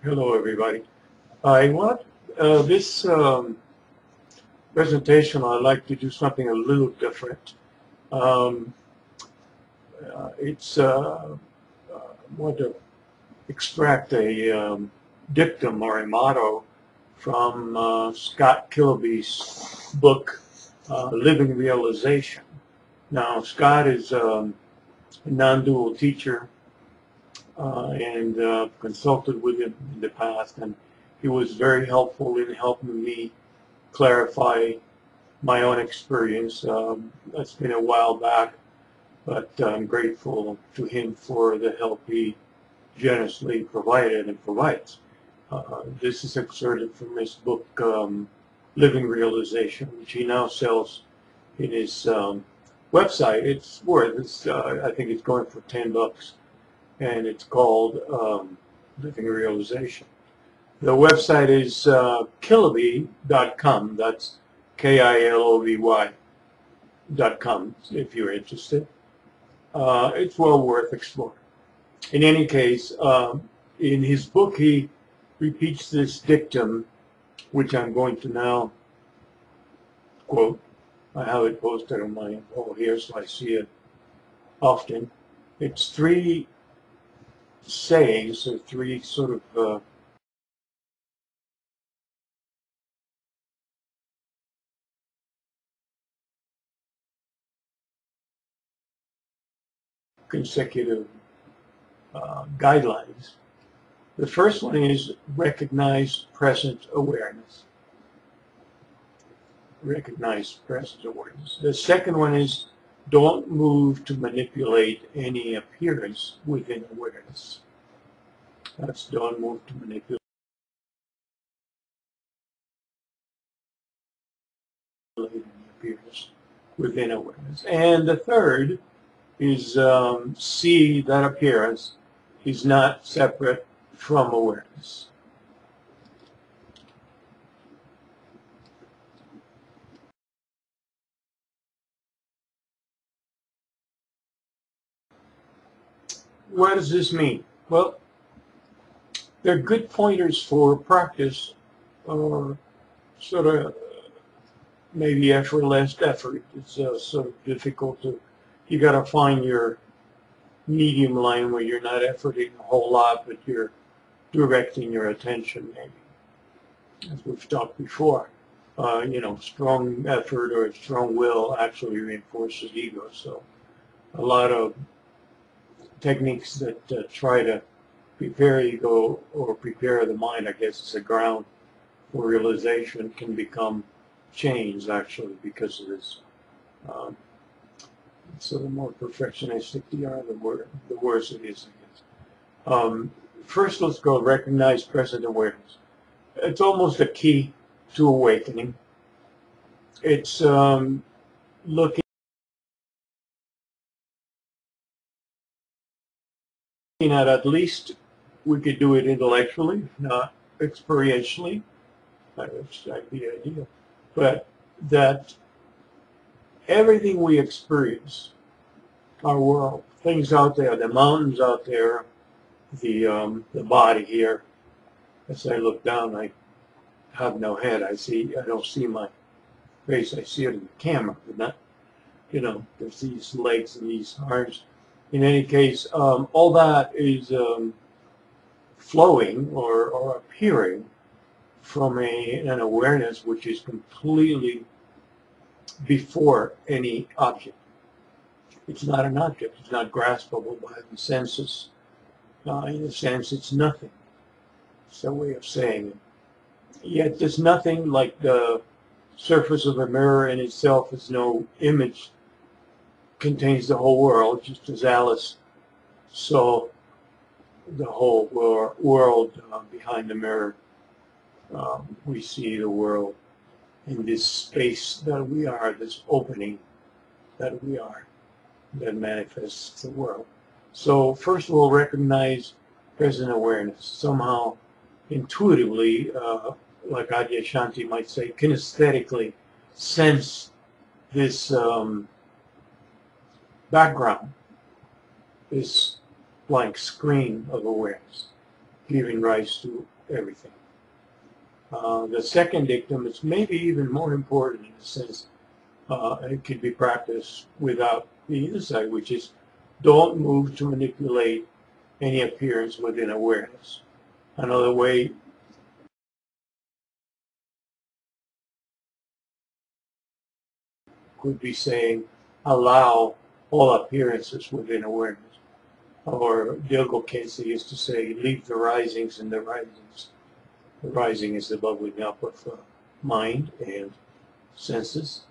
Hello, everybody. I want this presentation. I'd like to do something a little different. Um, it's I want to extract a dictum or a motto from Scott Kiloby's book, Living Realization. Now, Scott is a non-dual teacher and consulted with him in the past, and he was very helpful in helping me clarify my own experience. That's been a while back, but I'm grateful to him for the help he generously provided and provides. This is excerpted from his book, Living Realization, which he now sells in his website. It's worth, I think it's going for $10, and it's called Living Realization. The website is Kiloby.com. That's KILOBY.com if you're interested. It's well worth exploring. In any case, in his book he repeats this dictum, which I'm going to now quote. I have it posted on my wall here so I see it often. It's three sayings, or three sort of consecutive guidelines. The first one is recognize present awareness. Recognize present awareness. The second one is don't move to manipulate any appearance within awareness. That's don't move to manipulate any appearance within awareness. And the third is see that appearance is not separate from awareness. What does this mean? Well, they're good pointers for practice, or sort of maybe effortless effort. It's sort of difficult to, you got to find your medium line where you're not efforting a whole lot, but you're directing your attention, maybe. As we've talked before, strong effort or strong will actually reinforces ego. So a lot of techniques that try to prepare ego or prepare the mind, I guess, as a ground for realization, can become chains actually because of this. So the more perfectionistic you are, the worse it is, I guess. First, let's go recognize present awareness. It's almost a key to awakening. It's looking at least we could do it intellectually, if not experientially, which would be ideal, but that everything we experience, our world, things out there, the mountains out there, the body here. As I look down, I have no head. I don't see my face. I see it in the camera, but not, there's these legs and these arms. In any case, all that is flowing or appearing from an awareness which is completely before any object. It's not an object. It's not graspable by the senses. In a sense, it's nothing. It's a way of saying it. Yet there's nothing, like the surface of a mirror in itself is no image, contains the whole world, just as Alice saw the whole world behind the mirror. We see the world in this space that we are, this opening that we are, that manifests the world. So first of all, recognize present awareness. Somehow, intuitively, like Adyashanti might say, kinesthetically sense this background, this blank screen of awareness, giving rise to everything. The second dictum is maybe even more important in the sense it could be practiced without the insight, which is don't move to manipulate any appearance within awareness. Another way could be saying allow all appearances within awareness. Or Dilgo Khyentse used to say, leave the risings in the risings. The rising is the bubbling up of mind and senses.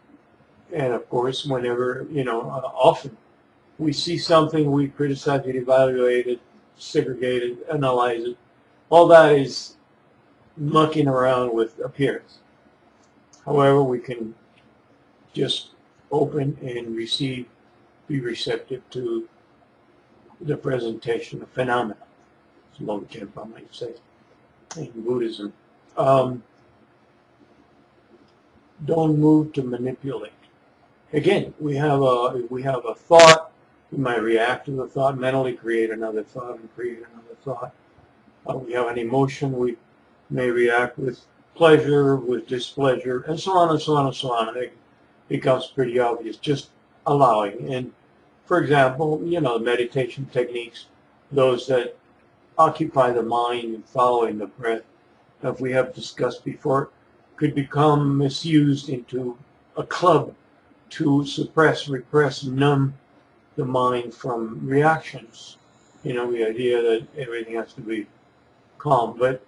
And of course, whenever, often we see something, we criticize it, evaluate it, segregate it, analyze it. All that is mucking around with appearance. However, we can just open and receive, be receptive to the presentation of phenomena. It's Longtempa, I might say, in Buddhism. Don't move to manipulate. Again, we have a thought. We might react to the thought, mentally create another thought, and create another thought. We have an emotion. We may react with pleasure, with displeasure, and so on and so on and so on. It becomes pretty obvious. Just allowing. And for example, meditation techniques, those that occupy the mind and following the breath, as we have discussed before, could become misused into a club to suppress, repress, numb the mind from reactions. The idea that everything has to be calm. But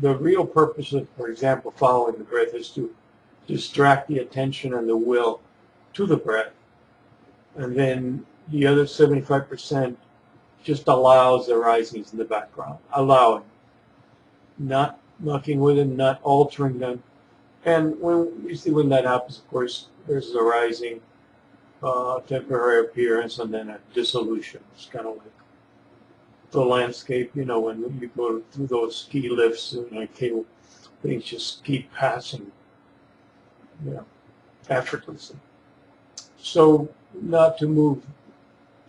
the real purpose of, for example, following the breath is to distract the attention and the will to the breath. And then the other 75% just allows the risings in the background, allowing, not mucking with them, not altering them. And when that happens, of course, there's the rising, temporary appearance, and then a dissolution. It's kind of like the landscape, when you go through those ski lifts and cable, things just keep passing, effortlessly. So not to move,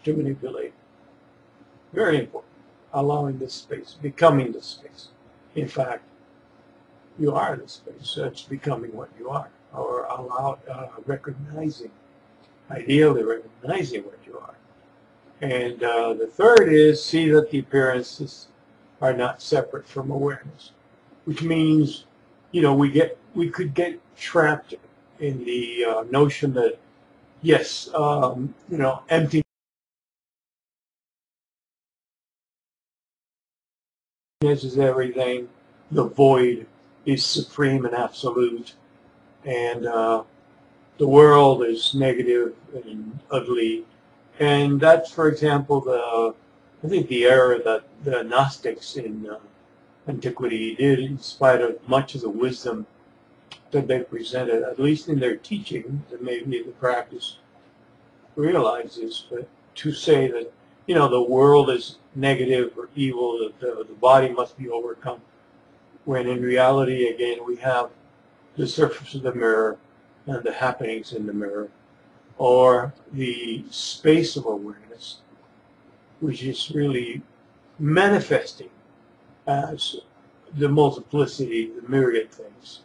to manipulate. Very important. Allowing this space, becoming this space. In fact, you are the space, so it's becoming what you are, or recognizing, ideally recognizing what you are. And the third is see that the appearances are not separate from awareness, which means, we could get trapped in the notion that, yes, emptiness is everything, the void is supreme and absolute, and the world is negative and ugly. And that's, for example, I think the error that the Gnostics in antiquity did, in spite of much of the wisdom that they presented, at least in their teaching, that maybe the practice realizes, but to say that, the world is negative or evil, that the body must be overcome, when in reality, again, we have the surface of the mirror and the happenings in the mirror, or the space of awareness, which is really manifesting as the multiplicity, the myriad things.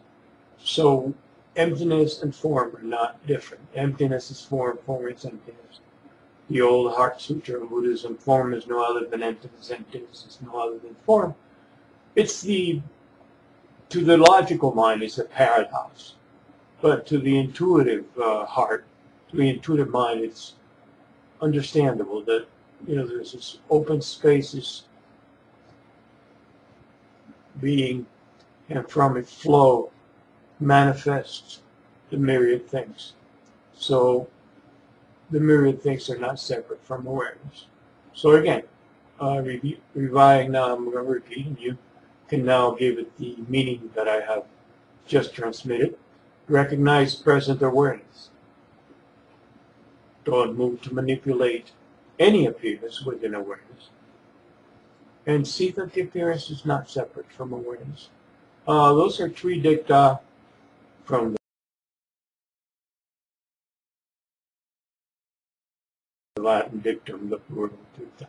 So emptiness and form are not different. Emptiness is form, form is emptiness. The old Heart Sutra of Buddhism, form is no other than emptiness, emptiness is no other than form. To the logical mind, it's a paradox. But to the intuitive heart, to the intuitive mind, it's understandable that, there's this open spaces being, and from it flow manifests the myriad things. So the myriad things are not separate from awareness. So again, reviving now, I'm going to repeat, and you can now give it the meaning that I have just transmitted. Recognize present awareness. Don't move to manipulate any appearance within awareness. And see that the appearance is not separate from awareness. Those are three dicta from the Latin dictum, the plural dicta.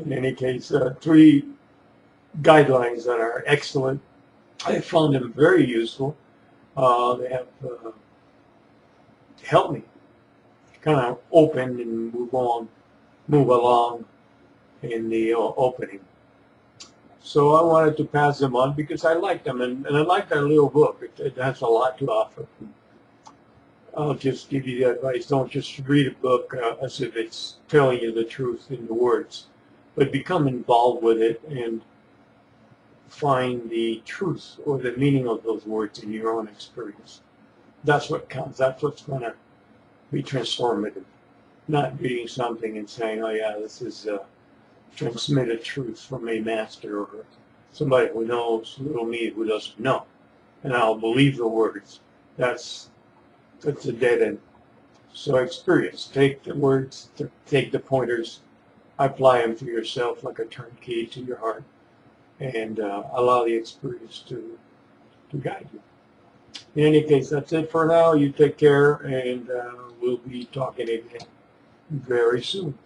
In any case, three guidelines that are excellent. I found them very useful. They have helped me kind of open and move along in the opening. So I wanted to pass them on because I like them, and I like that little book. It has a lot to offer. I'll just give you the advice. Don't just read a book as if it's telling you the truth in the words, but become involved with it and find the truth or the meaning of those words in your own experience. That's what counts. That's what's going to be transformative. Not reading something and saying, oh yeah, this is transmitted truth from a master or somebody who knows, little me who doesn't know. And I'll believe the words. That's a dead end. So experience. Take the words, take the pointers, apply them to yourself like a turnkey to your heart, and allow the experience to guide you. In any case, that's it for now. You take care, and we'll be talking again very soon.